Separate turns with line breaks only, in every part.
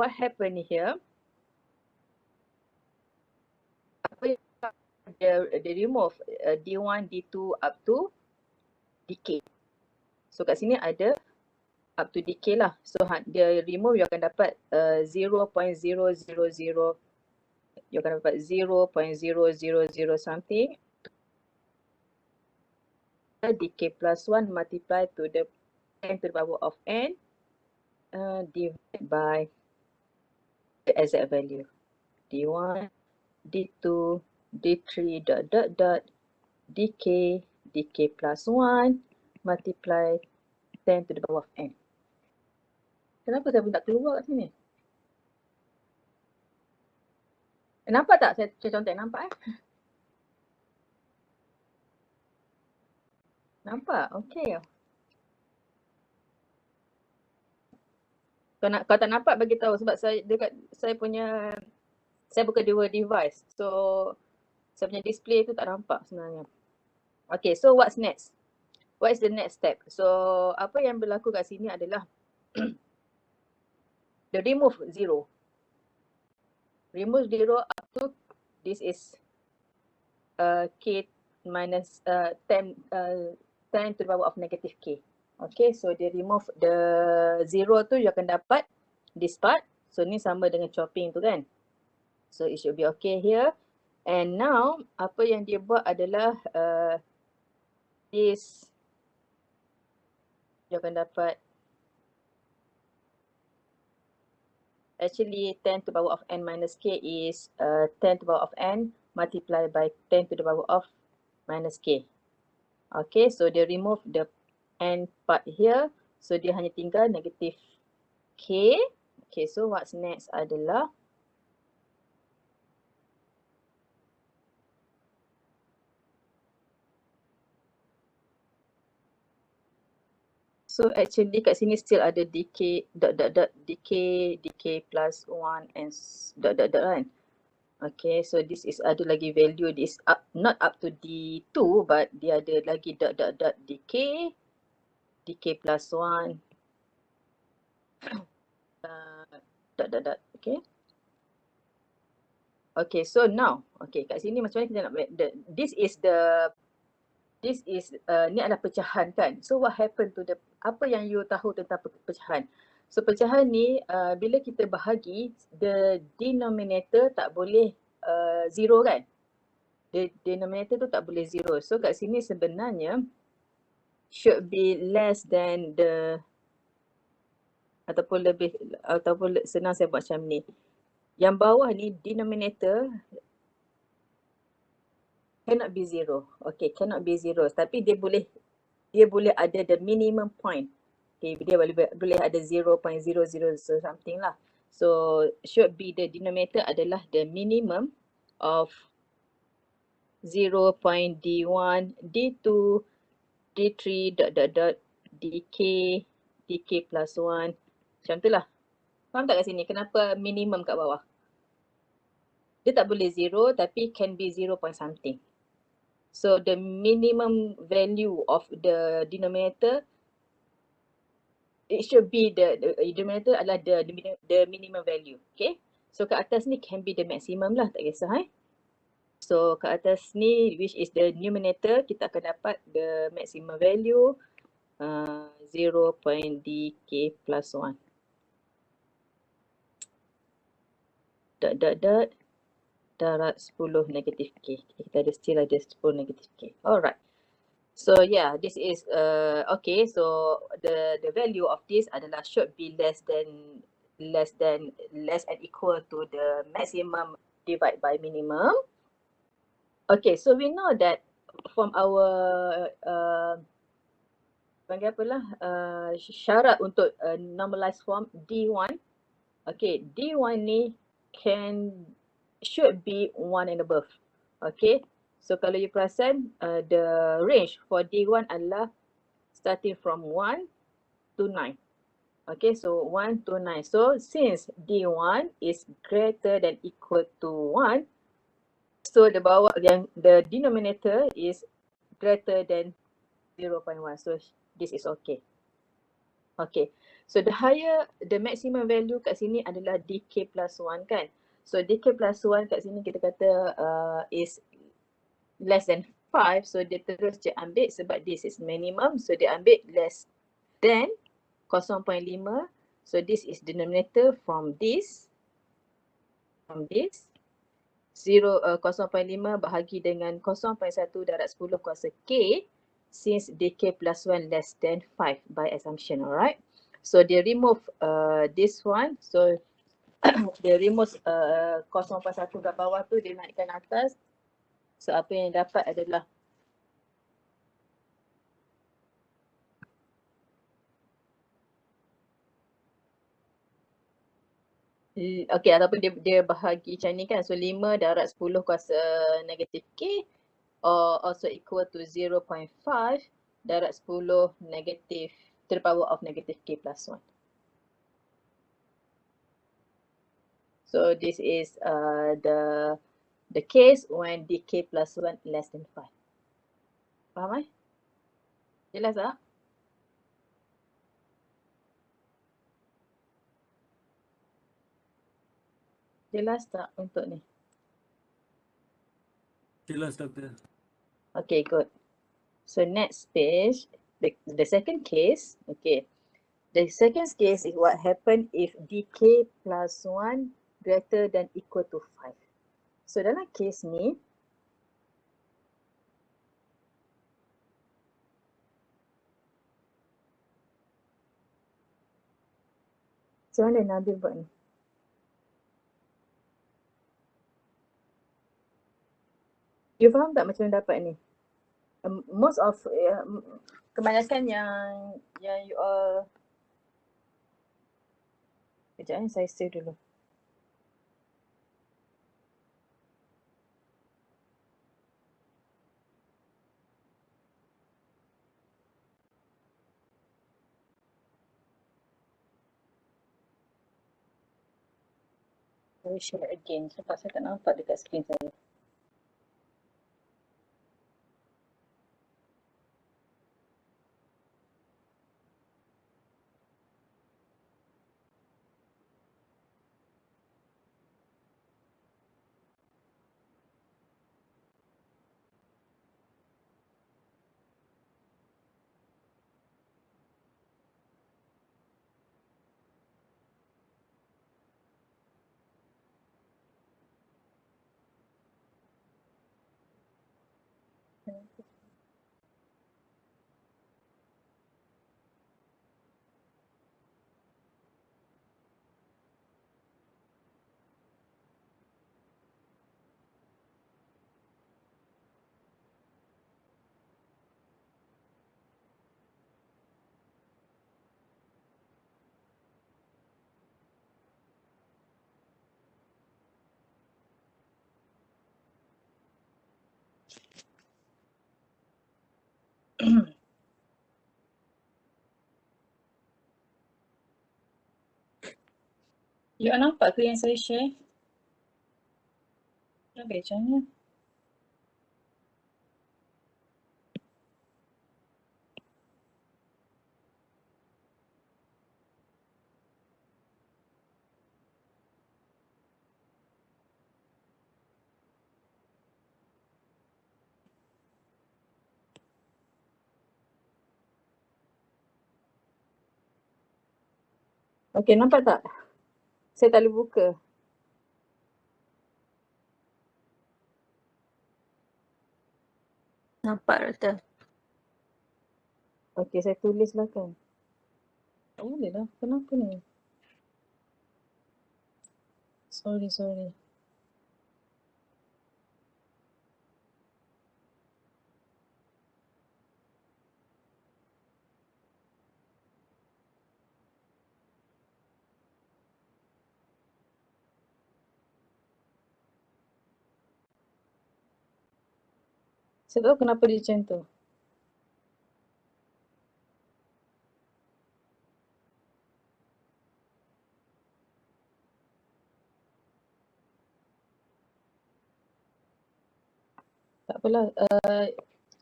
what happened here, apa yang dia remove D1, D2 up to decay. So kat sini ada up to decay lah. So dia remove, you akan dapat 0.000, you akan dapat 0.000 something. Decay plus 1 multiply to the 10 to the power of n divided by the exact value. D1, D2, D3 dot decay plus 1 multiply 10 to the power of n. Kenapa saya pun tak keluar kat sini? Nampak tak saya contoh? Nampak Nampak? Okey. Kalau tak nampak bagi tahu sebab saya buka dua device. So saya punya display tu tak nampak sebenarnya. Okay, so what's next? What is the next step? So apa yang berlaku kat sini adalah the remove 0. Remove 0 up to this is k minus 10 to the power of negative k. Okay, so dia remove the 0 tu, you akan dapat this part. So ni sama dengan chopping tu kan. So it should be okay here. And now apa yang dia buat adalah this, you akan dapat actually 10 to the power of n minus k is 10 to the power of n multiplied by 10 to the power of minus k. Okay, so dia remove the n part here. So dia hanya tinggal negative k. Okay, so what's next adalah so actually kat sini still ada decay decay plus 1 and kan. Okay, so this is ada lagi value, this up, not up to D2 but dia ada lagi decay plus 1 okay. Okay, so now okay, kat sini macam mana kita nak this is ni adalah pecahan kan. So what happened to the, apa yang you tahu tentang pecahan? So pecahan ni bila kita bahagi, the denominator tak boleh zero kan. The denominator tu tak boleh zero. So kat sini sebenarnya should be less than the, ataupun senang saya buat macam ni. Yang bawah ni denominator cannot be zero. Okay, cannot be zero. Tapi dia boleh ada the minimum point. Okay, dia boleh ada 0.00 something lah. So should be the denominator adalah the minimum of 0.d1, d2, d3 dk plus 1. Macam tu lah. Faham tak kat sini kenapa minimum kat bawah? Dia tak boleh zero tapi can be 0 point something. So the minimum value of the denominator, it should be the denominator adalah the minimum value. Okay. So kat atas ni can be the maximum lah, tak kisah So kat atas ni which is the numerator, kita akan dapat the maximum value 0.dk plus 1. Darat 10 negative k. Kita still ada 10 negative k. Alright. So yeah, this is okay. So the value of this adalah should be less and equal to the maximum divided by minimum. Okay, so we know that from our panggil apalah syarat untuk normalized form D1. Okay, D1 ni should be 1 and above. Okay, so kalau you perasan the range for D1 adalah starting from 1 to 9. Okay, so 1 to 9. So since D1 is greater than equal to 1, so the denominator is greater than 0.1. So this is okay. Okay, So the maximum value kat sini adalah dk plus 1 kan. So dk plus 1 kat sini kita kata is less than 5. So dia terus je ambil sebab this is minimum. So dia ambil less than 0.5. So this is denominator from this. 0.5 bahagi dengan 0.1 darab 10 kuasa K since dk plus 1 less than 5 by assumption, alright. So dia remove this one, so dia remove 0.1 kat bawah tu, dia naikkan atas. So apa yang dapat adalah okay, ataupun dia bahagi macam ni kan. So 5 darab 10 kuasa negatif K or also equal to 0.5 darab 10 negatif to the power of negative K plus 1. So this is the case when dk plus 1 less than 5. Faham? Jelas tak? Jelas tak untuk ni?
Jelas, Doktor.
Okay, good. So next page, the second case, okay. The second case is what happened if dk plus 1 greater than equal to 5. So dalam case ni, macam mana Nabil buat ni? You faham tak macam mana dapat ni? Most of kebanyakan yang you all, kejap saya save dulu. Saya share again sebab saya tak nampak dekat screen saya. You nampak ke yang saya share? Okay, macam mana? Okay, nampak tak? Saya tak boleh buka.
Nampak, Doktor.
Okay, saya tulis lah kan. Tak boleh lah. Kenapa ni? Sorry. Saya tahu kenapa dia macam tu. Tak apalah.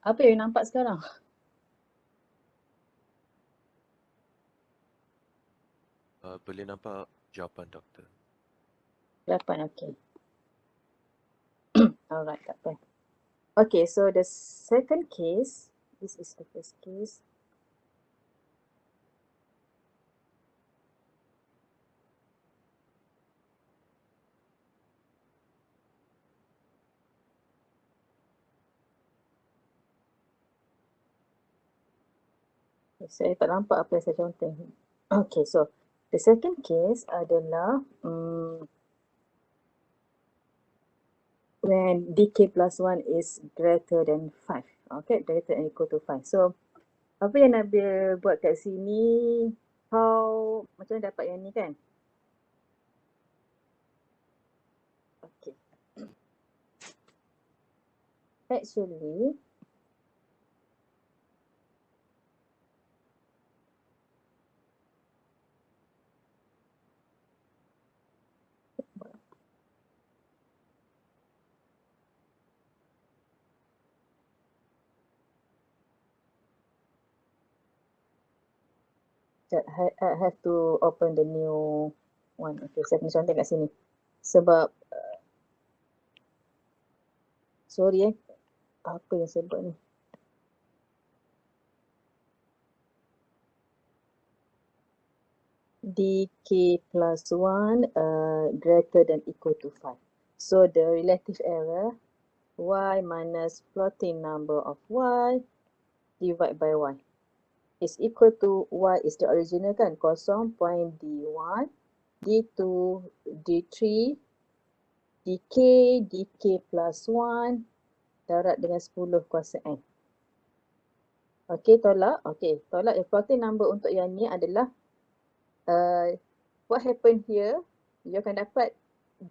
Apa yang nampak sekarang?
Boleh nampak jawapan doktor.
Jawapan, okay. Alright, tak apa. Okay, so the second case, this is the first case. Saya tak nampak apa yang saya contoh. Okay, so the second case adalah when dk plus 1 is greater than 5. Okay, greater than equal to 5. So, apa yang Nabil buat kat sini, macam mana dapat yang ni kan? Okay. Actually, I have to open the new one. Okay, saya kena contoh kat sini. Sebab, sorry apa yang saya buat ni? dk plus 1 greater than equal to 5. So the relative error, y minus floating number of y divided by y is equal to y is the original kan, 0.d1, d2, d3, dk plus 1 darat dengan 10 kuasa n. Okay, tolak. Okay, tolak yang floating number untuk yang ni adalah what happened here, you akan dapat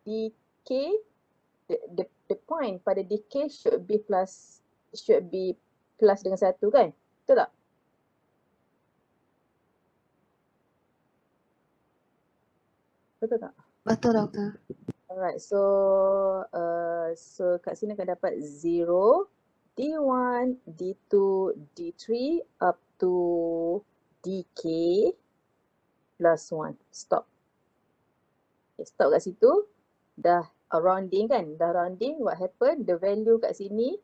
dk, the point pada dk should be plus dengan 1 kan? Betul tak? Betul tak?
Betul, doktor.
Alright, so kat sini akan dapat 0, d1, d2, d3 up to dk plus 1. Stop. Okay, stop kat situ. Dah rounding kan? Dah rounding, what happened? The value kat sini,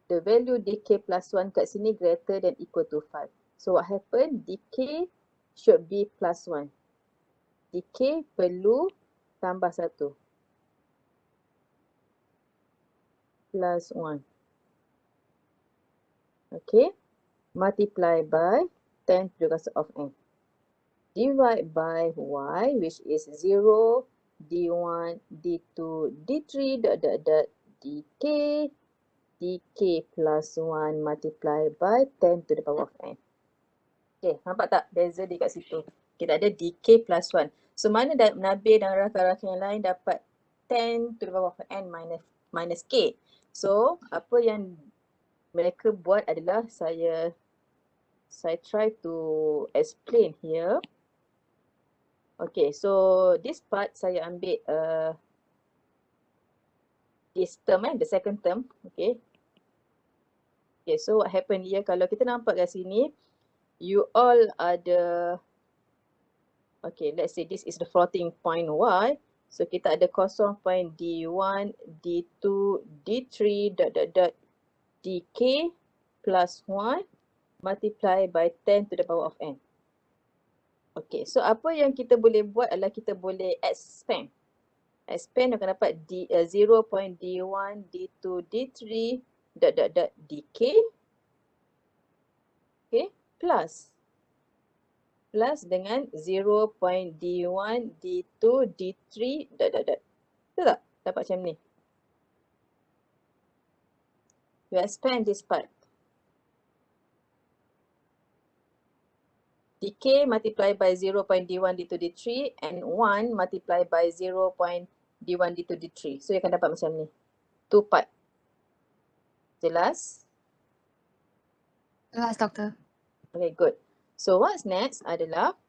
the value dk plus 1 kat sini greater than equal to 5. So what happened? Dk should be plus 1. Dk perlu tambah 1. Plus 1. Okay. Multiply by 10 to the power of n. Divide by y, which is 0, d1, d2, d3, dk, dk plus 1 multiply by 10 to the power of n. Okay, nampak tak beza di kat situ? Kita ada dk plus 1. So, mana Nabil dan rakan-rakan yang lain dapat 10 to the power of n minus k. So, apa yang mereka buat adalah saya try to explain here. Okay, so this part saya ambil this term the second term. Okay. Okay, so what happened here, kalau kita nampak kat sini, you all ada, okay, let's say this is the floating point y. So kita ada kosong point d1, d2, d3, dk plus 1 multiply by 10 to the power of n. Okay, so apa yang kita boleh buat adalah kita boleh expand. Expand akan dapat 0.d1, d2, d3, dk. Okay, plus dengan 0.d1, d2, d3, Betul tak? Dapat macam ni. We expand this part. dk multiply by 0.d1, d2, d3 and 1 multiply by 0.d1, d2, d3. So, you akan dapat macam ni. 2 part. Jelas?
Jelas, doktor.
Okay, good. So, what's next adalah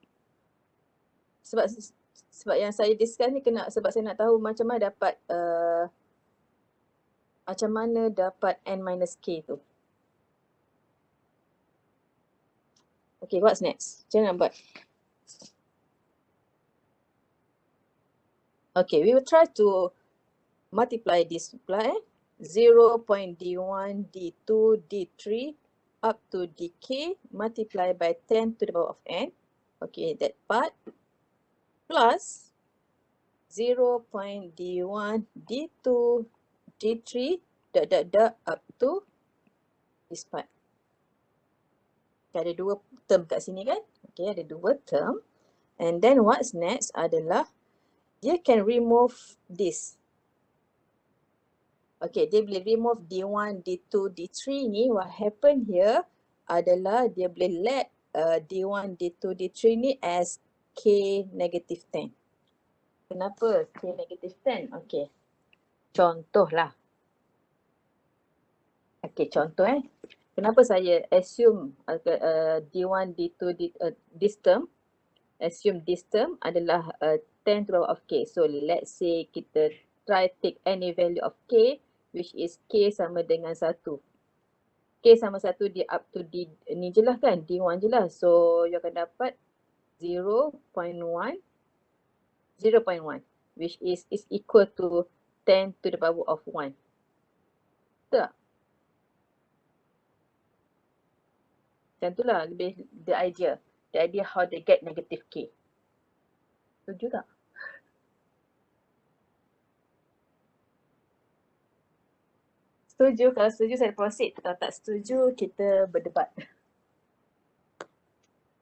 sebab yang saya discuss ni sebab saya nak tahu macam mana dapat n minus k tu. Okay, what's next? Macam mana nak buat? Okay, we will try to multiply this, 0.d1, d2, d3 up to dk multiply by 10 to the power of n. Okay, that part plus 0.d1, d2, d3 up to this part. Okay, ada dua term kat sini kan? Okay, ada dua term. And then what's next adalah dia can remove this. Okay, dia boleh remove D1, D2, D3 ni. What happen here adalah dia boleh let D1, D2, D3 ni as K negative 10. Kenapa K negative 10? Okay, contohlah. Okay, contoh Kenapa saya assume D1, D2, this term, assume this term adalah 10 to the power of K. So let's say kita try take any value of K, which is K sama dengan 1. K sama 1 dia up to D, ni je lah kan, D1 je lah. So you akan dapat 0.1, which is equal to 10 to the power of 1. Betul tak? Macam tu lah lebih the idea how they get negative K. Setuju tak? Setuju, kalau setuju saya proceed. Kalau tak setuju kita berdebat.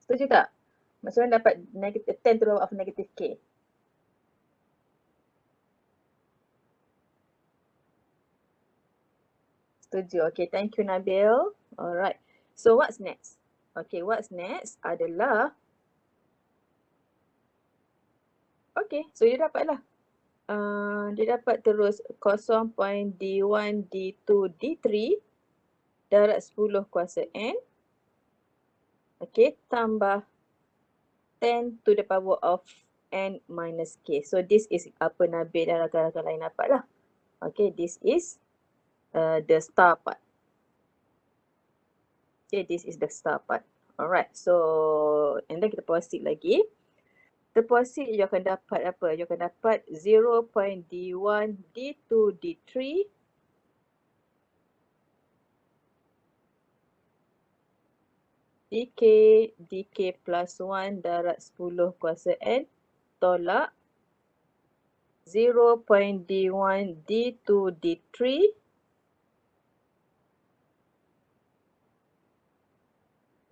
Setuju tak? Macam mana dapat negative 10 to the power of negative K? Setuju. Okay, thank you Nabil. Alright. So what's next? Okay, what's next adalah, okay, so dia dapatlah. Dia dapat terus 0.d1, d2, d3 darat 10 kuasa n. Okay, tambah 10 to the power of n minus k. So this is apa Nabil dan rakan-rakan lain dapat lah. Okay, this is the star part. Okay, this is the star part. Alright, so and then kita proceed lagi. Kita proceed, you akan dapat apa? You akan dapat 0.d1, d2, d3 dk plus 1 darat 10 kuasa n tolak 0.d1, d2, d3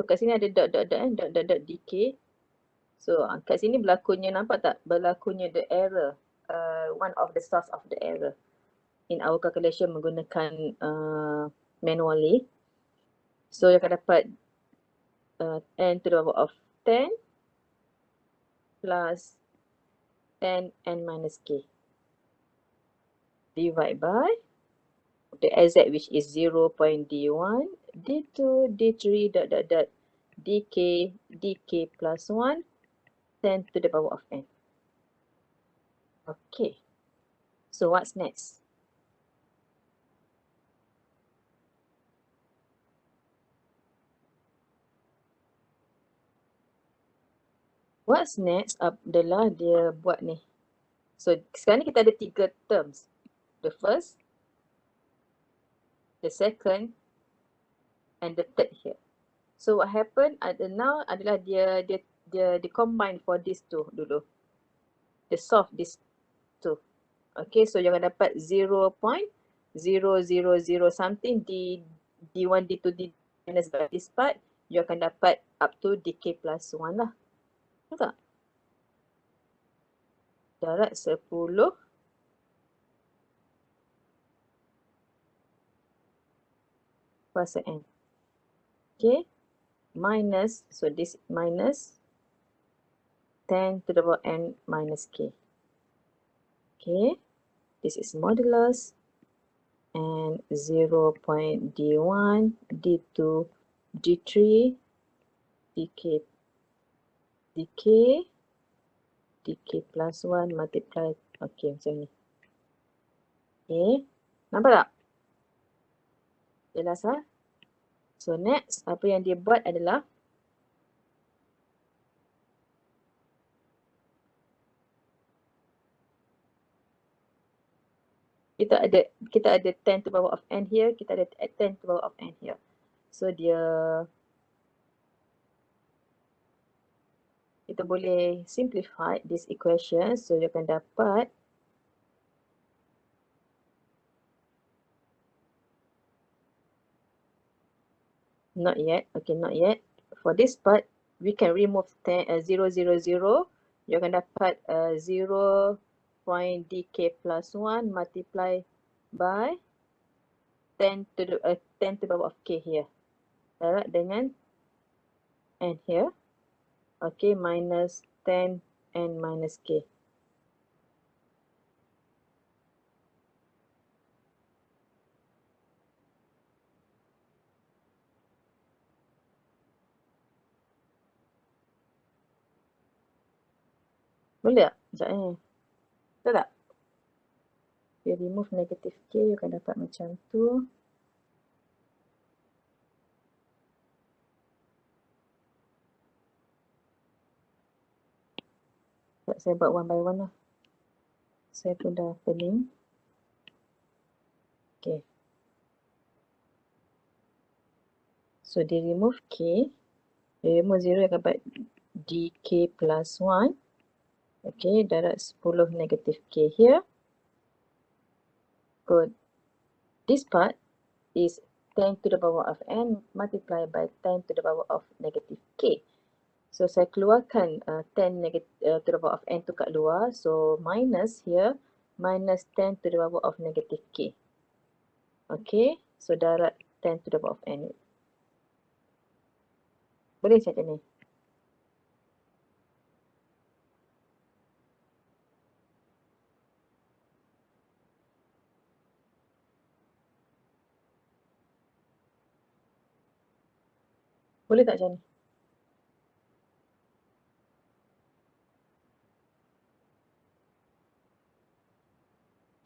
so kat sini ada dot dk. So kat sini berlakunya, nampak tak? Berlakunya the error, one of the source of the error in our calculation menggunakan manually. So you akan dapat n to the power of 10 plus 10 n minus k divide by the exact, which is 0.d1, d2, d3 dk plus 1 10 to the power of n. Okay, so what's next? What's next adalah dia buat ni. So sekarang ni kita ada 3 terms. The first, the second, and the third here. So what happened now adalah dia combine for these two dulu. Dia solve these two. Okay, so you akan dapat 0.000 something d1, d2, d minus by this part. You akan dapat up to dk plus 1 lah. Betul tak? Darat 10 kuasa n. Okay, minus, so this minus 10 to the power n minus k. Okay, this is modulus and 0.d1, d2, d3, dk plus 1 multiply. Okay, macam ni. Okay, nampak tak? Jelas lah? So next, apa yang dia buat adalah kita ada 10 to the power of n here, kita ada 10 to the power of n here. So kita boleh simplify this equation. So dia akan dapat not yet. Okay, not yet. For this part, we can remove 0, 0, 0. You akan dapat 0.dk plus 1 multiply by 10 to the power of k here. Alright, dengan n here. Okay, minus 10 n minus k. Boleh tak? Sekejap ni. Betul tak? You remove negative k, you akan dapat macam tu. Saya buat one by one lah. Saya pun dah pening. Okay. So, dia remove k. Dia remove 0, akan dapat dk plus 1. Okay, darat 10 negative k here. Good. This part is 10 to the power of n multiplied by 10 to the power of negative k. So, saya keluarkan 10 to the power of n tu kat luar. So, minus here, minus 10 to the power of negative k. Okay, so darat 10 to the power of n. Boleh macam ni? Boleh tak macam ni?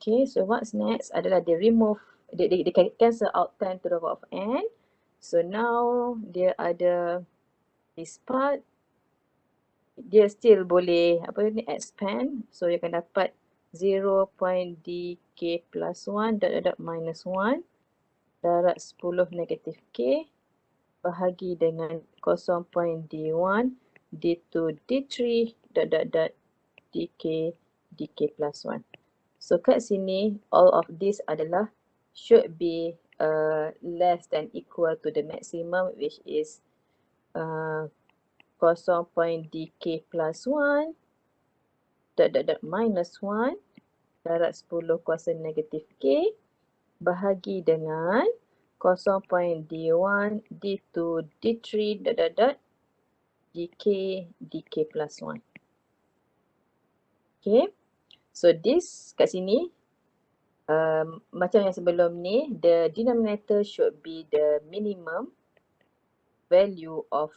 Okay, so what's next adalah dia remove, dia cancel out 10 to the power of n. So now dia ada this part, dia still boleh apa ni, expand. So dia akan dapat 0.dk plus 1 dot minus 1 darat 10 negatif k bahagi dengan 0.d1 d2 d3 dot dk plus 1. So kat sini all of this adalah should be less than equal to the maximum, which is 0.dk plus 1 dot minus 1 darat 10 kuasa negatif k bahagi dengan 0.d1 d2 d3 dot dk plus 1. Okay, so this kat sini macam yang sebelum ni, the denominator should be the minimum value of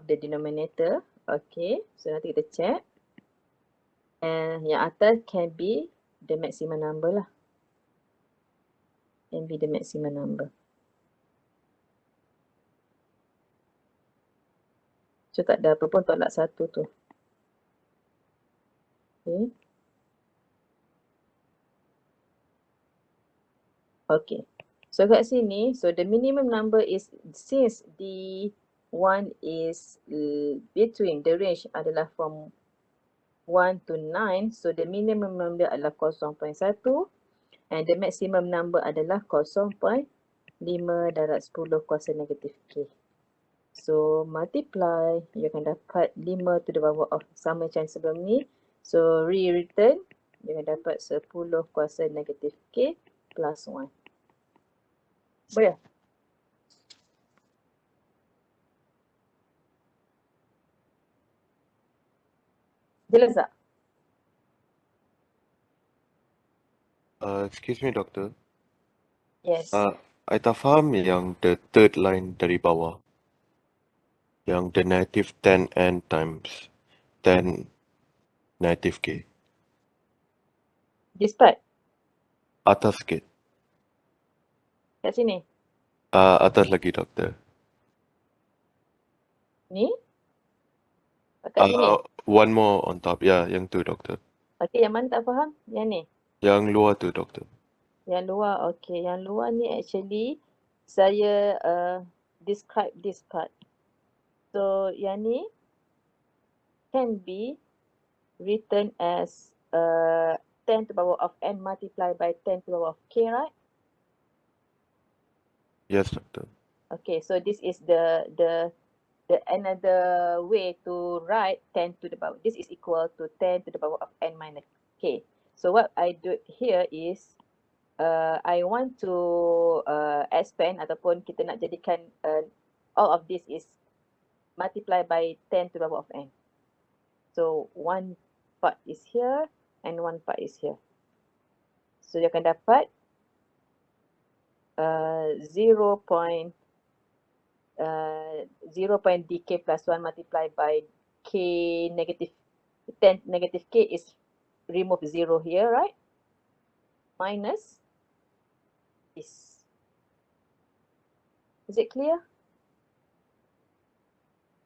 the denominator. Okay, so nanti kita check. And yang atas can be the maximum number lah. Can be the maximum number. So tak ada apa pun tolak satu tu. Okay. Okay. So kat sini, so the minimum number is, since the one is between, the range adalah from 1 to 9, so the minimum number adalah 0.1 and the maximum number adalah 0.5 darat 10 kuasa negatif k. So multiply, you akan dapat 5 to the power of, sama macam sebelum ni. So return, you akan dapat 10 kuasa negatif k plus 1. Boleh? Jelas tak?
Excuse me, Doctor.
Yes.
I tak faham yang the third line dari bawah. Yang the negative 10n times 10 negative k.
This part,
Atas sikit.
kat sini.
Atas lagi, Doctor.
Ni? Kat sini.
One more on top. Ya, yang tu, doktor.
Okay, yang mana tak faham? Yang ni.
Yang luar tu, doktor.
Yang luar, okay. Yang luar ni actually saya describe this part. So, yang ni can be written as 10 to the power of n multiplied by 10 to the power of k, right?
Yes, doktor.
Okay, so this is the another way to write 10 to the power. This is equal to 10 to the power of n minus k. So what I do here is I want to expand ataupun kita nak jadikan all of this is multiply by 10 to the power of n. So one part is here and one part is here. So you akan dapat 0.dk plus 1 multiplied by k negative 10 negative k is remove 0 here, right? Minus this. Is it clear?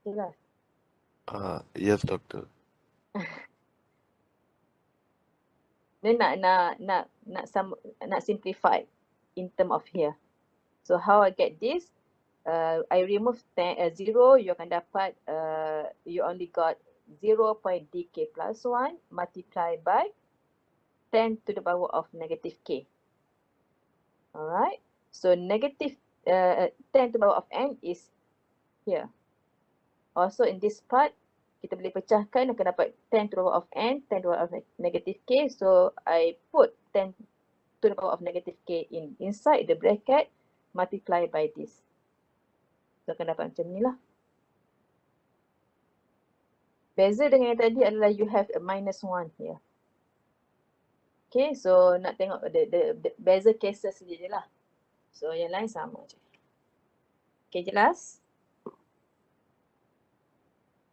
Jelas.
Yes, doktor.
Dia nak simplify in term of here. So how I get this? I remove 0, you akan dapat you only got 0.dk plus 1 multiplied by 10 to the power of negative k. Alright, so negative 10 to the power of n is here. Also in this part, kita boleh pecahkan, akan dapat 10 to the power of n, 10 to the power of negative k. So I put 10 to the power of negative k inside the bracket, multiply by this. So akan dapat macam ni lah. Beza dengan yang tadi adalah you have a minus 1 here. Okay, so nak tengok the beza cases je lah. So yang lain sama je. Okay, jelas?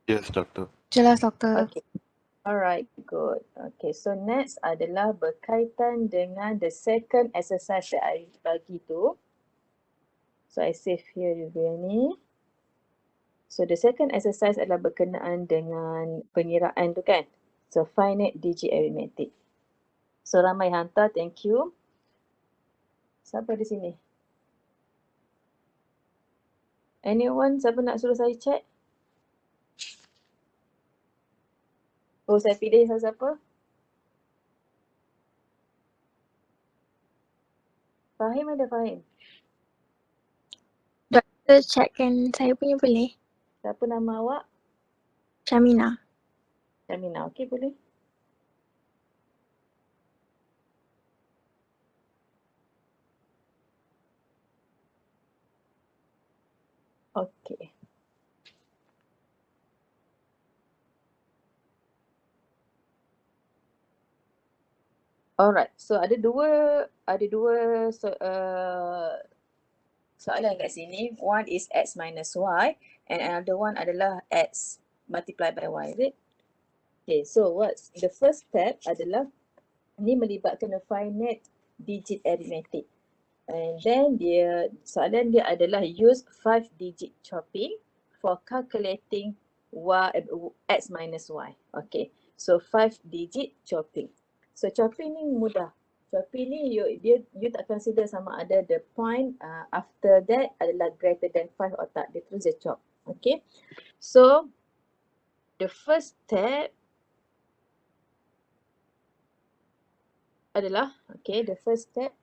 Yes, doktor.
Jelas, doktor.
Okay. Alright, good. Okay, so next adalah berkaitan dengan the second exercise that I bagi tu. So I save here juga yang ni. So the second exercise adalah berkenaan dengan pengiraan tu kan. So finite digit arithmetic. So ramai hantar, thank you. Siapa di sini? Anyone? Siapa nak suruh saya check? Oh, saya pilih siapa? Fahim ada Fahim?
Doktor checkkan saya punya boleh?
Siapa nama awak?
Syamina.
Syamina, okey boleh. Okey. Alright, so ada dua soalan kat sini. One is x minus y and another one adalah x multiplied by y, is it? Okay, so what's the first step adalah ni melibatkan a finite digit arithmetic. And then soalan dia adalah use 5 digit chopping for calculating x minus y. Okay, so 5 digit chopping. So chopping ni mudah. Chopping ni you tak consider sama ada the point after that adalah greater than 5 or tak. Dia terus dia chop. Okay, so the first step adalah, okay, the first step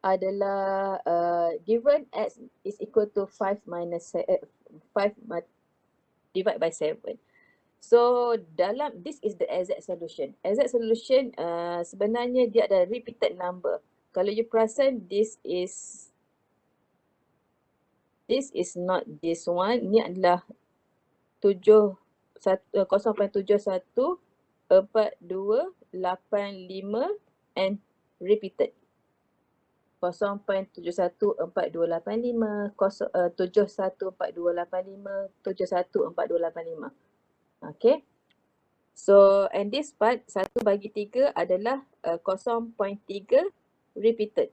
adalah given x is equal to 5 minus 5 divide by 7. So dalam this is the exact solution. Exact solution sebenarnya dia ada repeated number. Kalau you perasan this is not this one. Ni adalah 0.714285 and repeated. 0.714285, 714285, 714285. Okay. So, and this part 1 bagi 3 adalah 0.3 repeated.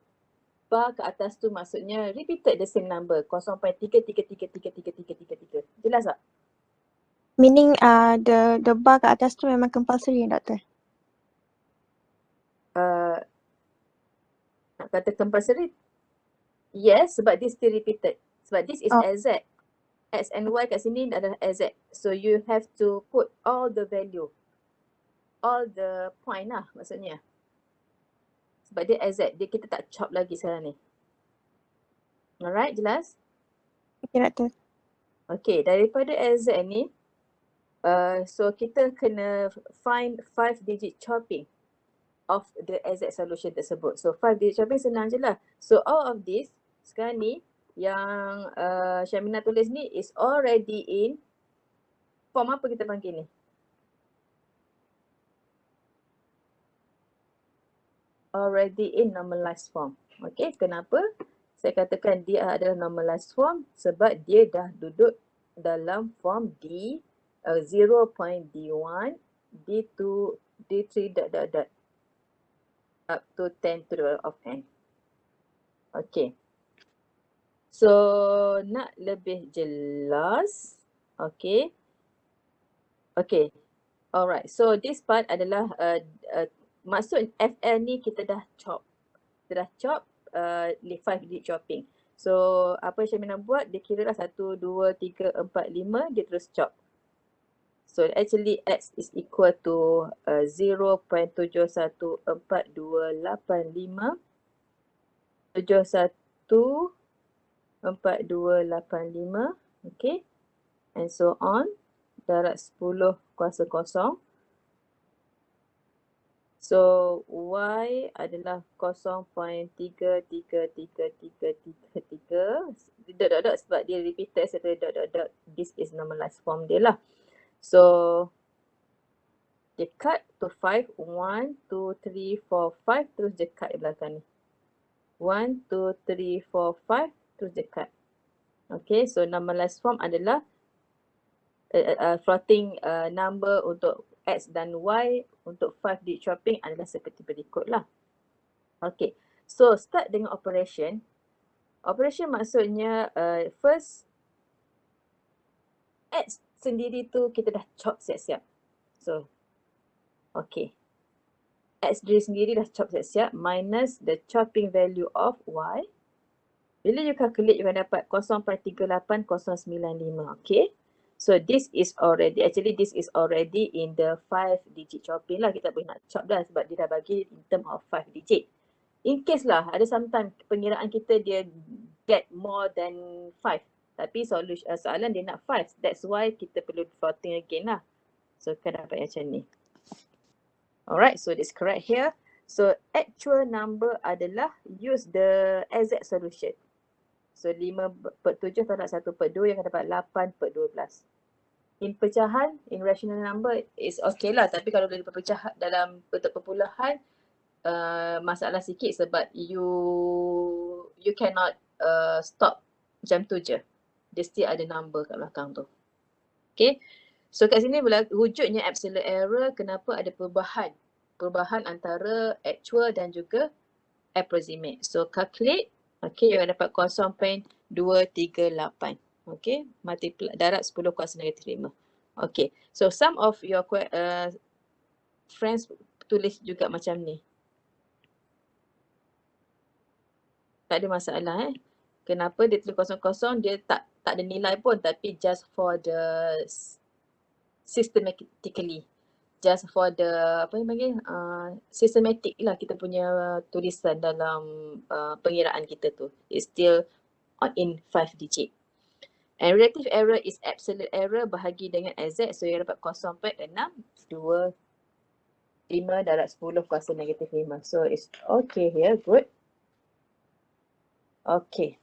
Bar ke atas tu maksudnya repeated the same number. 0.3333333. Jelas tak?
Meaning the bar kat atas tu memang compulsory, doktor?
Nak kata compulsory? Yes, sebab this still repeated. Sebab this is
Oh.
AZ. X and Y kat sini adalah AZ. So you have to put all the value. All the point lah maksudnya. Sebab dia AZ. Kita tak chop lagi sekarang ni. Alright, jelas?
Okay, doktor.
Okay, daripada AZ ni, so kita kena find 5 digit chopping of the AZ solution tersebut. So 5 digit chopping senang je lah. So all of this, sekarang ni, yang Syamina tulis ni is already in form apa kita panggil ni? Already in normalized form. Okay, kenapa? Saya katakan dia adalah normalized form sebab dia dah duduk dalam form D 0.D1, D2, D3 up to 10 to the power of n. Okay. So, nak lebih jelas. Okay. Okay. Alright. So, this part adalah maksud FL ni kita dah chop. Kita dah chop 5 digit chopping. So, apa yang Syamina buat, dia kira lah 1, 2, 3, 4, 5, dia terus chop. So, actually X is equal to 0.714285 714285, okay, and so on, darat 10 kuasa kosong. So Y adalah 0.33333 sebab dia repeated setelah ... This is normalized form dia lah. So dia cut to 5, 1, 2, 3, 4, 5, terus dia cut di belakang ni. 1, 2, 3, 4, 5, terus dia cut. Okay, so normalized form adalah floating number untuk X dan Y untuk 5 digit chopping adalah seperti berikut lah. Okay, so start dengan operation. Operation maksudnya first X sendiri tu kita dah chop siap-siap. So, okay. X sendiri dah chop siap-siap minus the chopping value of Y. Bila you calculate, you akan dapat 0.38095, okay. So this is already, actually this is already in the 5 digit chopping lah. Kita boleh nak chop dah sebab dia dah bagi in term of 5 digit. In case lah, ada sometimes pengiraan kita dia get more than 5. Tapi soalan dia nak 5. That's why kita perlu floating again lah. So kita dapat macam ni. Alright, so this correct here. So actual number adalah use the AZ solution. So 5/7 tolak 1/2 yang akan dapat 8/12. In pecahan, in rational number is okay lah. Tapi kalau dari pecahan dalam bentuk perpuluhan, masalah sikit sebab you cannot stop macam tu je. Dia still ada number kat belakang tu. Okay. So kat sini wujudnya absolute error, kenapa ada perubahan antara actual dan juga approximate. So calculate. Okay, you akan dapat 0.238. Okay, multiply darat 10 kuasa -5. Okay, so some of your friends tulis juga macam ni. Tak ada masalah Kenapa dia tulis kosong-kosong, dia tak ada nilai pun tapi just for the systematically. Just for the apa yang panggil systematic lah kita punya tulisan dalam pengiraan kita tu. It's still in 5 digit. And relative error is absolute error bahagi dengan AZ, so you dapat 0.625 darat 10 kuasa -5. So it's okay here, good. Okay.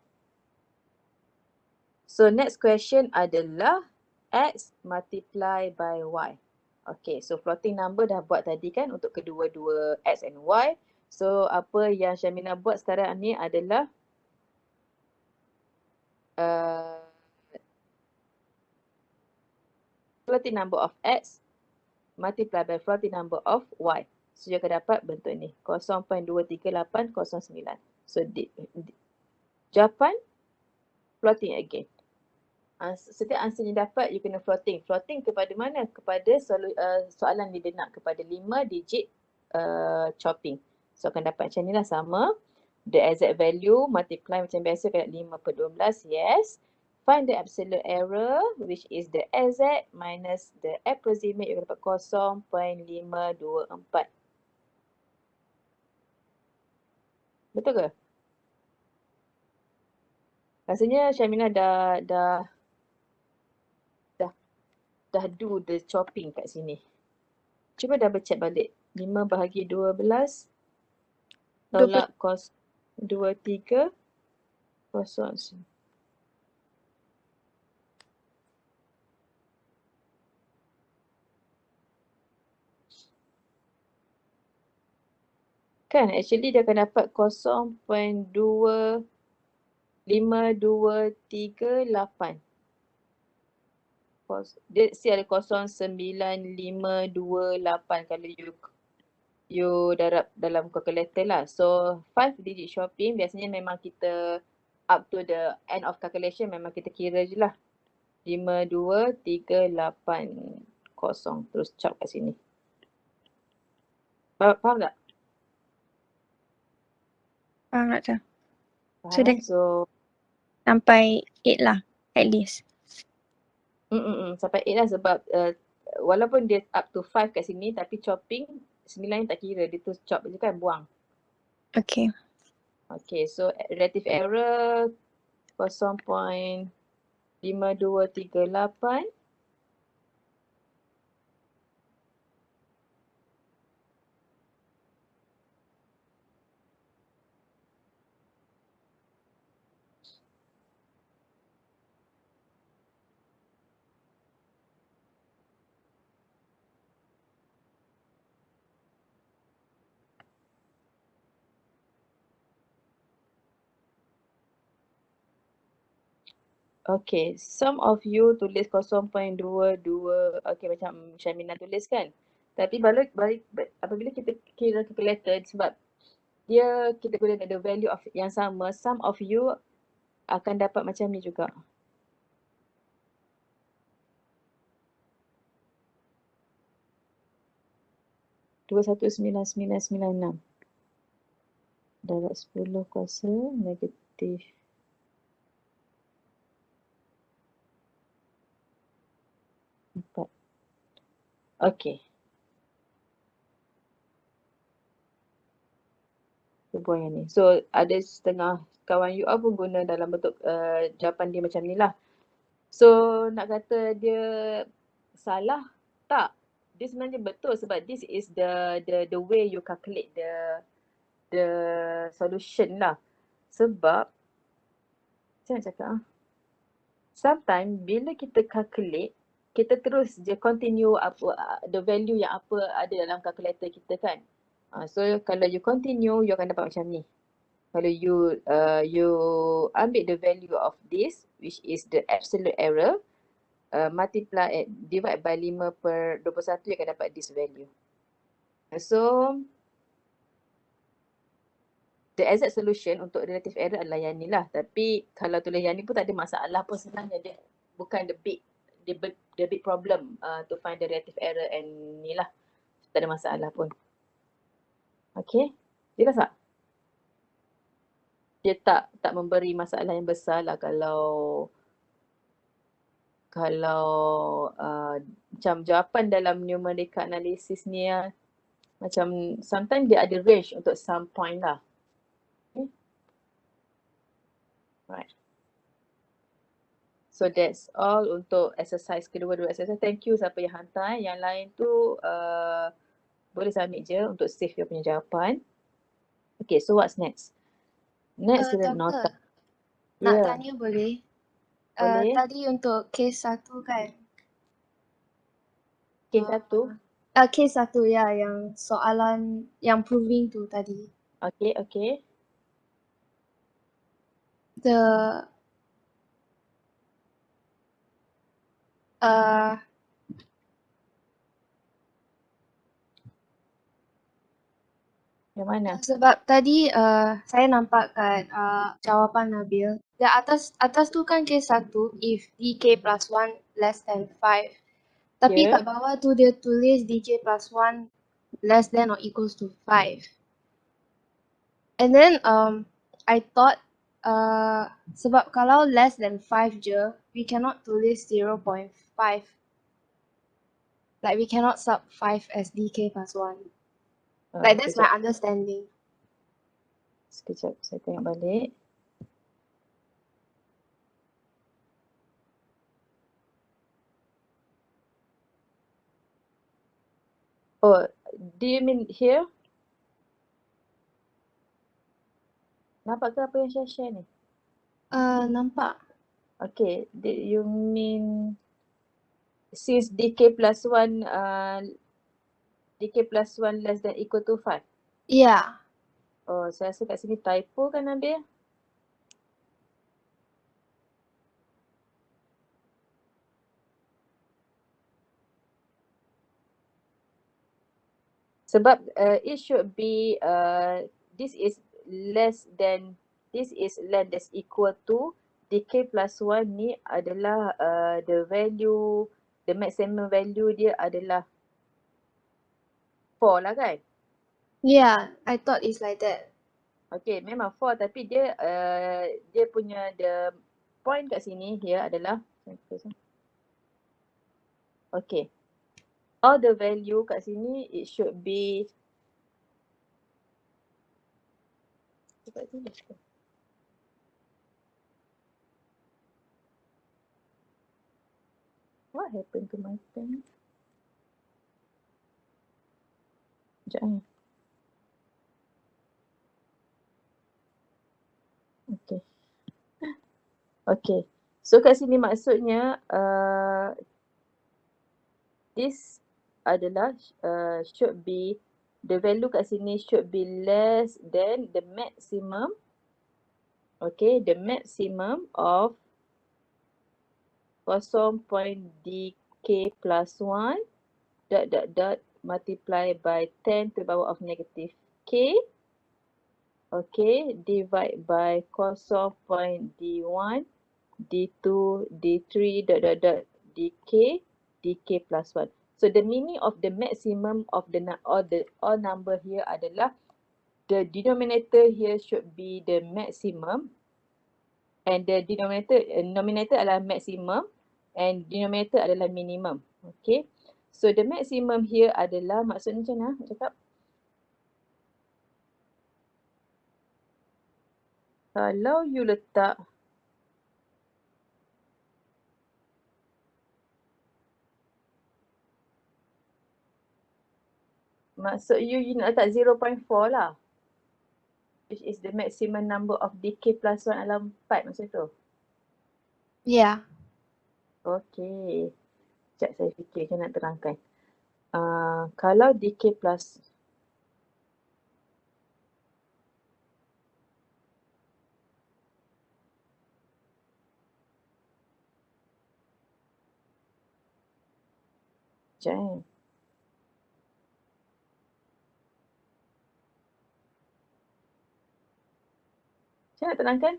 So next question adalah X multiply by Y. Okay, so floating number dah buat tadi kan untuk kedua-dua X and Y. So apa yang Syamina buat sekarang ni adalah floating number of X multiply by floating number of Y. So you akan dapat bentuk ni 0.23809. So jawapan floating again. Setiap answer yang dapat, you kena floating. Floating kepada mana? Kepada soalan yang dia nak, kepada 5 digit chopping. So akan dapat macam ni lah, sama. The exact value multiply macam biasa akan 5/12, yes. Find the absolute error, which is the exact minus the approximate, you akan dapat 0.524. Betul ke? Rasanya Syamina dah do the chopping kat sini. Cuba double check balik. 5/12 tolak kos 23 kosong. Kan actually dia akan dapat 0.25238. Dia ada 0.9528 kalau you darab dalam calculator lah. So 5 digit shopping biasanya memang kita up to the end of calculation memang kita kira je lah. 52380 terus chop kat sini. Faham tak?
Faham tak tu?
Faham? So
Sampai 8 lah, at least.
Sampai 8 lah sebab walaupun dia up to 5 kat sini tapi chopping 9 yang tak kira, dia tu chop je kan, buang.
Okay.
Okay, so relative error 0.5238. Okay, some of you tulis 0.22, okay macam Syamina tulis kan. Tapi apabila kita kira calculator, sebab kita guna the value of yang sama, some of you akan dapat macam ni juga. (219996) darab 10 kuasa negatif 4. Okay. Buang yang ni. So ada setengah kawan you all pun guna dalam bentuk jawapan dia macam ni lah. So nak kata dia salah? Tak. Dia sebenarnya betul sebab this is the way you calculate the solution lah. Sebab saya nak cakap sometimes bila kita calculate, kita terus je continue the value yang apa ada dalam calculator kita kan. So kalau you continue, you akan dapat macam ni. Kalau you ambil the value of this, which is the absolute error, divide by 5/21, you akan dapat this value. So the exact solution untuk relative error adalah yang ni lah. Tapi kalau tulis yang ni pun tak ada masalah pun sebenarnya. Dia bukan the big problem to find the relative error and ni lah. Tak ada masalah pun. Okay. Jelas tak? Dia tak memberi masalah yang besar lah kalau macam jawapan dalam numerical analysis ni macam sometimes dia ada range untuk some point lah. Okay. Right. So that's all untuk exercise kedua exercise. Thank you siapa yang hantar. Yang lain tu boleh submit je untuk save your punya jawapan. Okay, so what's next? Next kita nota.
Nak tanya boleh?
Boleh.
Tadi untuk case 1 kan?
Case 1?
Case 1 ya, yang soalan yang proving tu tadi.
Okay. Yang mana?
Sebab tadi saya nampak kat jawapan Nabil, di atas tu kan case 1 if DK plus 1 less than 5. Tapi
Ya.
kat bawah tu dia tulis DK plus 1 less than or equals to 5. And then I thought sebab kalau less than 5 je, we cannot tulis 0.5. Like we cannot sub 5 as DK plus 1. Like that's my
Sekejap.
understanding.
Sekejap, saya tengok balik. Oh, do you mean here? Nampak ke apa yang saya share ni?
Nampak.
Okay, did you mean since DK plus 1 DK plus 1 less than equal to 5?
Yeah.
Oh, saya rasa kat sini typo kan Nabil? Sebab it should be this is less than equal to DK plus 1 ni adalah the value, the maximum value dia adalah 4 lah kan?
Yeah, I thought it's like that.
Okay, memang 4 tapi dia dia punya the point kat sini dia adalah okay. All the value kat sini it should be what happened to my pen? Sekejap ni. Okay. Okay. So kat sini maksudnya this adalah should be the value kat sini should be less than the maximum. Okay, the maximum of 0.dk plus 1 dot multiply by 10 to the power of negative k. Okay, divide by 0.d1, d2, d3 dk plus 1. So the meaning of the maximum of the all number here adalah the denominator here should be the maximum and the denominator adalah maximum and denominator adalah minimum. Okay. So the maximum here adalah maksudnya macam mana nak cakap? Kalau you letak maksud you nak letak 0.4 lah. Which is the maximum number of DK plus 1 adalah 4 maksud tu.
Yeah.
Okay. Sekejap saya fikir macam nak terangkan. Kalau DK plus sekejap saya nak terangkan.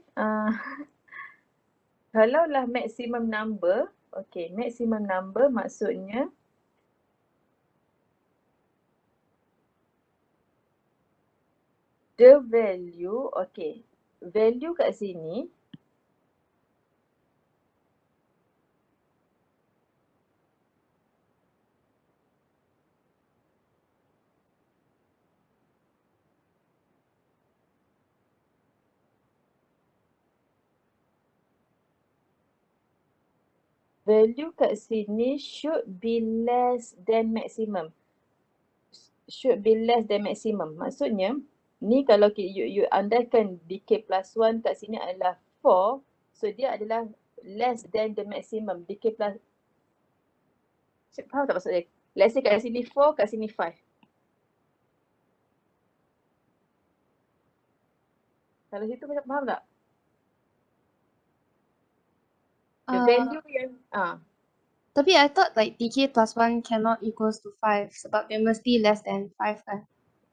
Kalaulah maximum number, okay, maximum number maksudnya the value, okay, value kat sini value kat sini should be less than maximum. Should be less than maximum. Maksudnya, ni kalau you andaikan DK plus 1 kat sini adalah 4, so dia adalah less than the maximum. DK plus, faham tak maksud dia? Let's say kat sini 4, kat sini 5. Kalau situ macam faham tak? The value yang
Tapi I thought like DK plus 1 cannot equals to 5 sebab dia mesti less than 5 kan?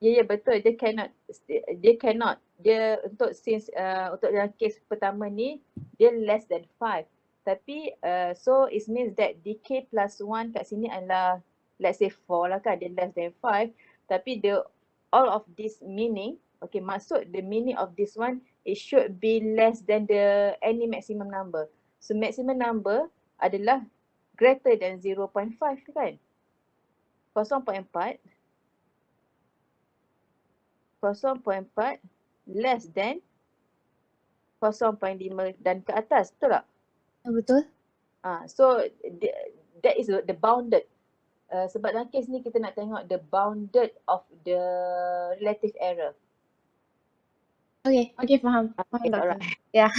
Ya, betul. Dia cannot. Dia untuk untuk dalam kes pertama ni, dia less than 5. Tapi so it means that DK plus 1 kat sini adalah let's say 4 lah kan, dia less than 5. Tapi all of this meaning, okay, maksud the meaning of this one, it should be less than the any maximum number. So maximum number adalah greater than 0.5 kan? 0.4 less than 0.5 dan ke atas, betul tak?
Betul.
So that is the bounded. Sebab dalam kes ni kita nak tengok the bounded of the relative error.
Okay, faham. Faham, Doktor.
Alright.
Yeah,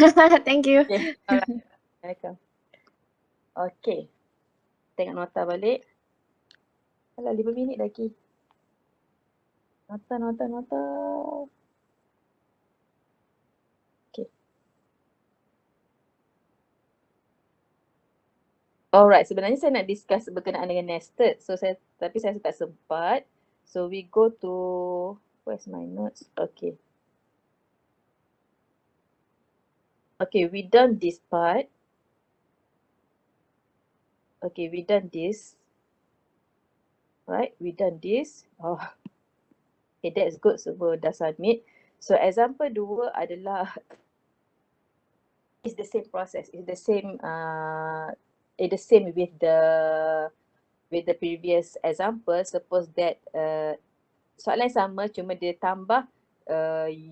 thank you.
Okay, alright. Welcome. Okay. Tengok nota balik. Alah, 5 minit lagi. Nota. Okay. Alright, sebenarnya saya nak discuss berkenaan dengan nested. Tapi saya tak sempat. So we go to, where's my notes? Okay. Okay, we done this part. Okay, we done this. Right, we done this. Oh, okay, that's good. Semua dah submit. So example 2 adalah it's the same process. It's the same with the previous example. Suppose that soalan sama, cuma dia tambah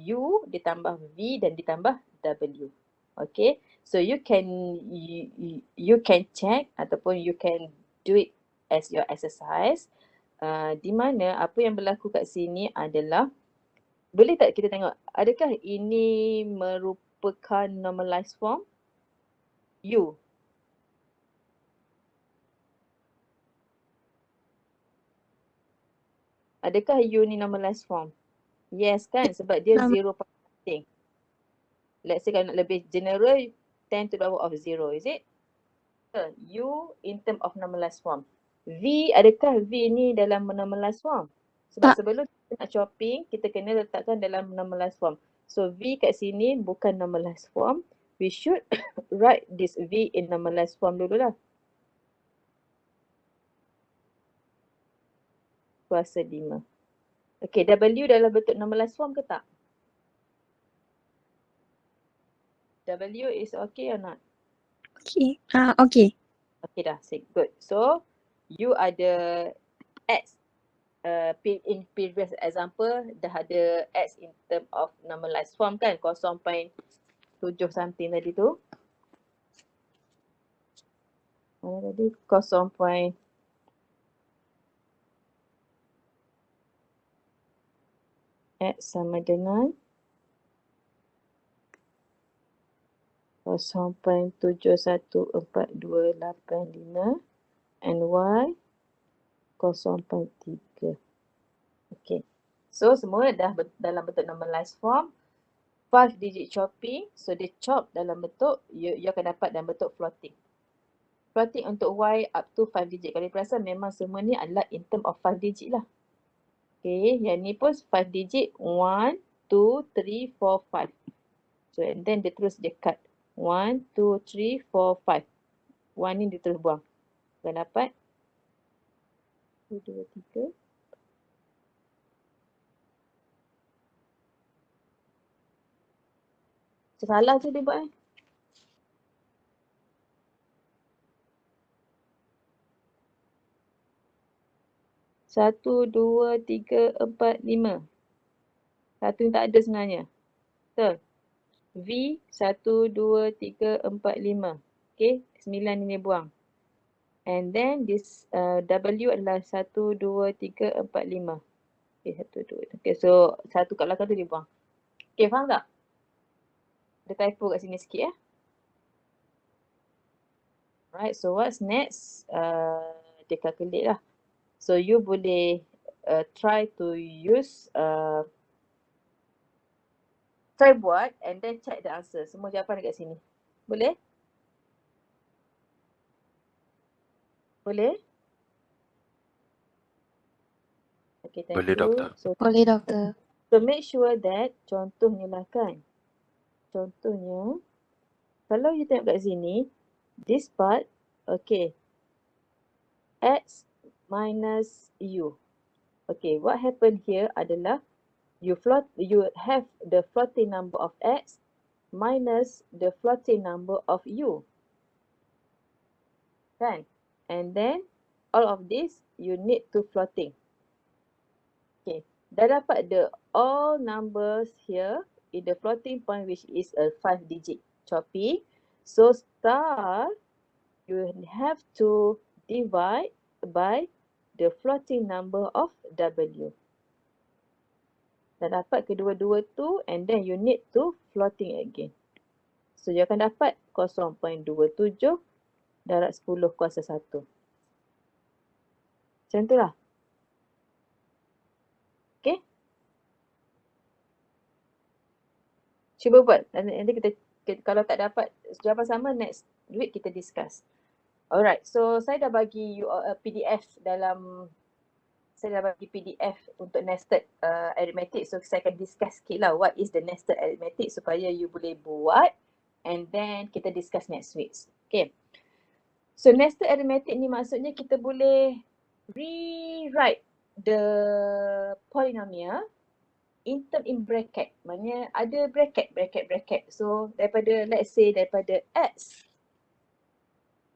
U, ditambah V dan ditambah W. Okay, so you can check ataupun you can do it as your exercise. Di mana apa yang berlaku kat sini adalah, boleh tak kita tengok adakah ini merupakan normalized form U? Adakah U ni normalized form? Yes kan, sebab dia 0 something. Let's say kalau nak lebih general, 10 to the power of 0, is it? U in term of normalized form. V, adakah V ni dalam normalized form? Sebab sebelum kita nak chopping, kita kena letakkan dalam normalized form. So V kat sini bukan normalized form. We should write this V in normalized form dululah. Kuasa 5. Okay, W dalam bentuk normalized form ke tak? W is okay or not?
Okay. Okay.
Okay dah, good. So, you ada X in previous example dah ada X in term of normalized form kan, 0.7 something tadi tu. Mana tadi? 0. X sama dengan 0.71425 and Y 0.3. Okay. So semua dah dalam bentuk normalized form. 5 digit chopping. So dia chop dalam bentuk, you akan dapat dalam bentuk floating. Floating untuk Y up to 5 digit. Kalau you perasan memang semua ni adalah in term of 5 digit lah. Okay, yang ni pun 5 digit. 1, 2, 3, 4, 5. So and then dia terus dia cut. 1, 2, 3, 4, 5. 1 ni dia terus buang. Akan dapat 1, 2, 3. Salah tu dia buat 1, 2, 3, 4, 5. Satu ni tak ada sebenarnya. Betul? V 1, 2, 3, 4, 5. Okay, 9 ni dia buang. And then this W adalah 1, 2, 3, 4, 5. Okay, 1, 2. Okay, so satu kat belakang tu dia buang. Okay, faham tak? Ada typo kat sini sikit ya. Right, so what's next? Dia calculate lah. So you boleh try to use try buat and then check the answer. Semua jawapan dekat sini. Boleh? Boleh? Okay, thank
Boleh,
you.
Doktor.
Boleh, Doktor.
So make sure that contohnya lah kan. Contohnya, kalau you tengok kat sini, this part, okay, x minus u. Okay, what happened here adalah you have the floating number of x minus the floating number of u. Kan? And then, all of this, you need to floating. Okay, dah dapat the all numbers here in the floating point which is a 5-digit choppy. So star, you have to divide by the floating number of w. Dah dapat kedua-dua tu and then you need to floating again. So you akan dapat 0.27 darab 10 kuasa 1. Macam tu lah. Okay. Cuba buat. Nanti kita kalau tak dapat jawapan sama, next week kita discuss. Alright, so saya dah bagi you a PDF saya dah bagi PDF untuk nested arithmetic. So saya akan discuss sikit lah what is the nested arithmetic supaya you boleh buat and then kita discuss next week. Okay. So nested arithmetic ni maksudnya kita boleh rewrite the polynomial in term in bracket. Maknanya ada bracket. So daripada, let's say daripada x.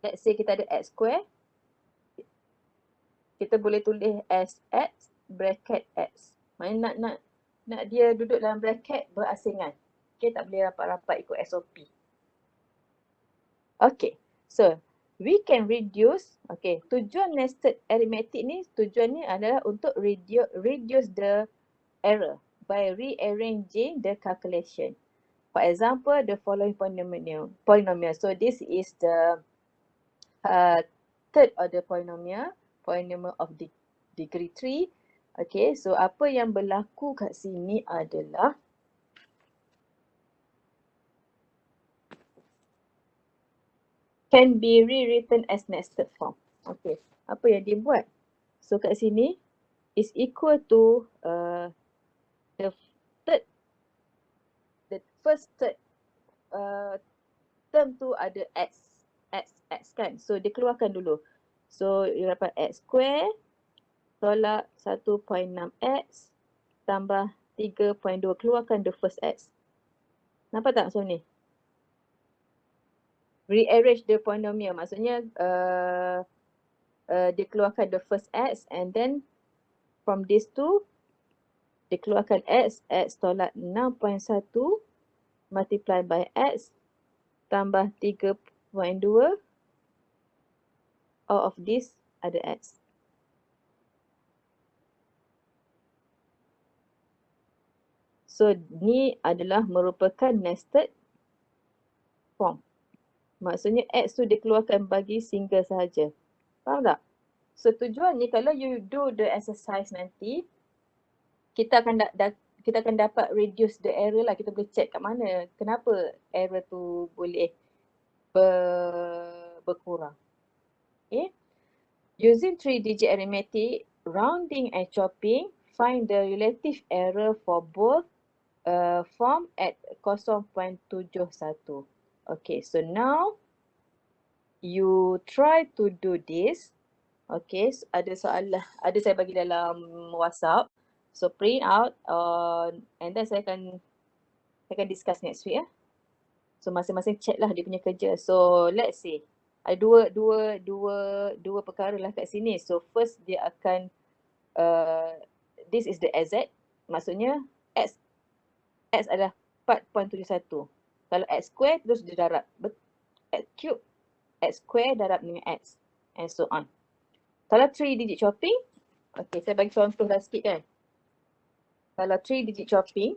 Let's say kita ada x square. Kita boleh tulis as x bracket x. Maknanya nak dia duduk dalam bracket berasingan. Okay, tak boleh rapat-rapat ikut SOP. Okay, so we can reduce, okay, tujuan nested arithmetic ni, tujuan ni adalah untuk reduce the error by rearranging the calculation. For example, the following polynomial. So this is the third order polynomial of degree 3. Okay, so apa yang berlaku kat sini adalah can be rewritten as nested form. Okay, apa yang dia buat? So kat sini is equal to the first third term tu ada x kan. So dia keluarkan dulu. So you dapat x square tolak 1.6x tambah 3.2. Keluarkan the first x. Nampak tak macam ni? Rearrange the polynomial. Maksudnya dia keluarkan the first x and then from these two dia keluarkan x tolak 6.1 multiply by x tambah 3.2. All of this ada x. So ni adalah merupakan nested form. Maksudnya x tu dikeluarkan bagi single sahaja. Faham tak? So tujuan ni kalau you do the exercise nanti, kita akan dapat reduce the error lah. Kita boleh check kat mana, kenapa error tu boleh berkurang. Okay. Using 3-digit arithmetic, rounding and chopping, find the relative error for both form at 0.71. Okay, so now you try to do this. Okay, so ada soalan, ada saya bagi dalam WhatsApp. So print out and then saya akan discuss next week ya. So masing-masing check lah dia punya kerja. So let's see. Ada dua perkara lah kat sini. So first dia akan this is the exact. Maksudnya x adalah 4.71. Kalau x square terus dia darab x cube, x square darab dengan x and so on. Kalau 3-digit chopping, okay, saya bagi contoh dah sikit kan. Kalau 3-digit chopping,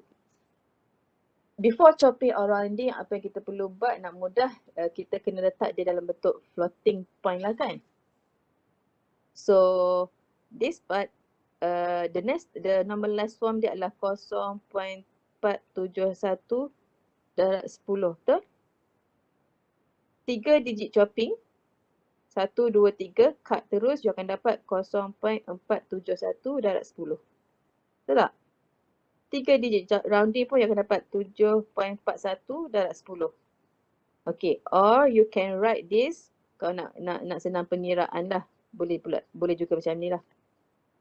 before chopping or rounding, apa yang kita perlu buat nak mudah, kita kena letak dia dalam bentuk floating point lah kan. So this part, the normalized form dia adalah 0.471 darab 10, betul? 3-digit chopping, 1, 2, 3, cut terus, you akan dapat 0.471 darab 10. Betul tak? 3 digit rounding pun you akan dapat 7.41 darab 10. Okay, or you can write this, kalau nak senang pengiraan lah. Boleh juga macam ni lah.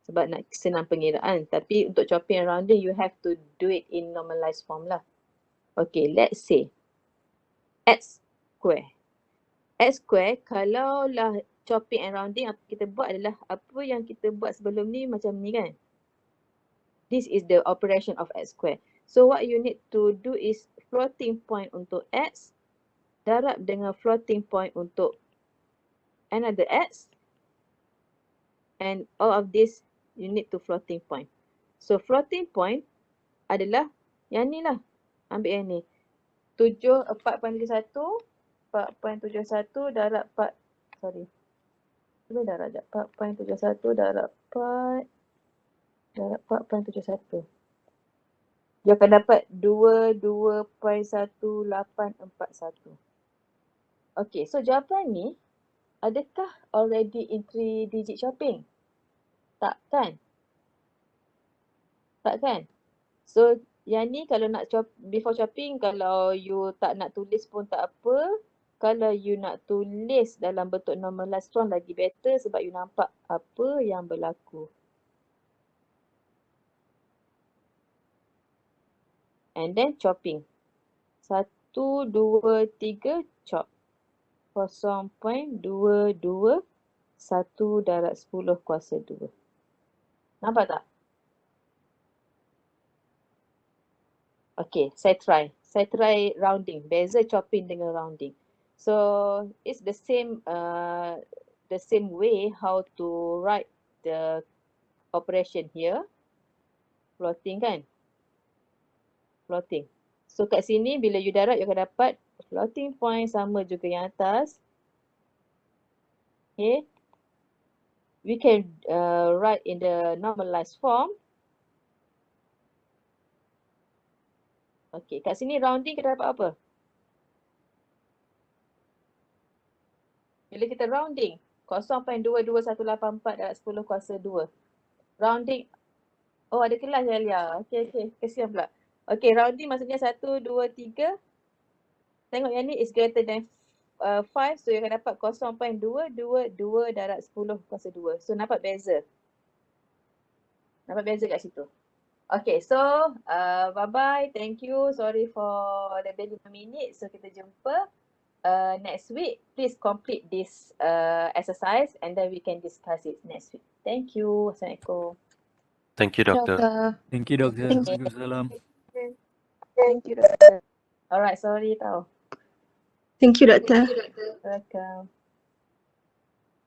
Sebab nak senang pengiraan. Tapi untuk chopping and rounding, you have to do it in normalized form lah. Okay, let's say x square. X square, kalau lah chopping and rounding, apa kita buat adalah apa yang kita buat sebelum ni macam ni kan. This is the operation of x square. So what you need to do is floating point untuk x darab dengan floating point untuk another x, and all of this you need to floating point. So floating point adalah yang ni lah. Ambil yang ni. 4.71 darab 4. Sorry. Cuba darab sekejap. 4.71 darab 4. Darab 4.71. Dia akan dapat 22.1841. Okay, so jawapan ni, adakah already in 3 digit chopping? Tak kan? Tak kan? So, yang ni kalau nak before chopping, kalau you tak nak tulis pun tak apa. Kalau you nak tulis dalam bentuk normalized form lagi better sebab you nampak apa yang berlaku. And then chopping. 1, 2, 3, chop. 0.221 darab 10 kuasa 2. Nampak tak? Okay, saya try rounding. Beza chopping dengan rounding. So, it's the same way how to write the operation here. Floating kan? Floating. So, kat sini bila you darab, you akan dapat floating point sama juga yang atas. Okay. We can write in the normalized form. Okay, kat sini rounding kita dapat apa? Bila kita rounding, 0.22184 darab 10 kuasa 2. Rounding, oh ada kelas Alia. Okay, kesian pula. Okay, rounding maksudnya 1, 2, 3. Tengok yang ni is greater than 5, so you akan dapat 0.222 darab 10 kuasa 2. So nampak beza. Nampak beza kat situ. Okay, so bye-bye. Thank you. Sorry for lebih 5 minit. So kita jumpa next week. Please complete this exercise and then we can discuss it next week. Thank you. Assalamualaikum.
Thank you, Doctor.
Thank you, Doctor.
Thank you.
Waalaikumsalam.
Thank you, Doctor.
Alright, sorry tau.
Thank you, Doctor.
Welcome.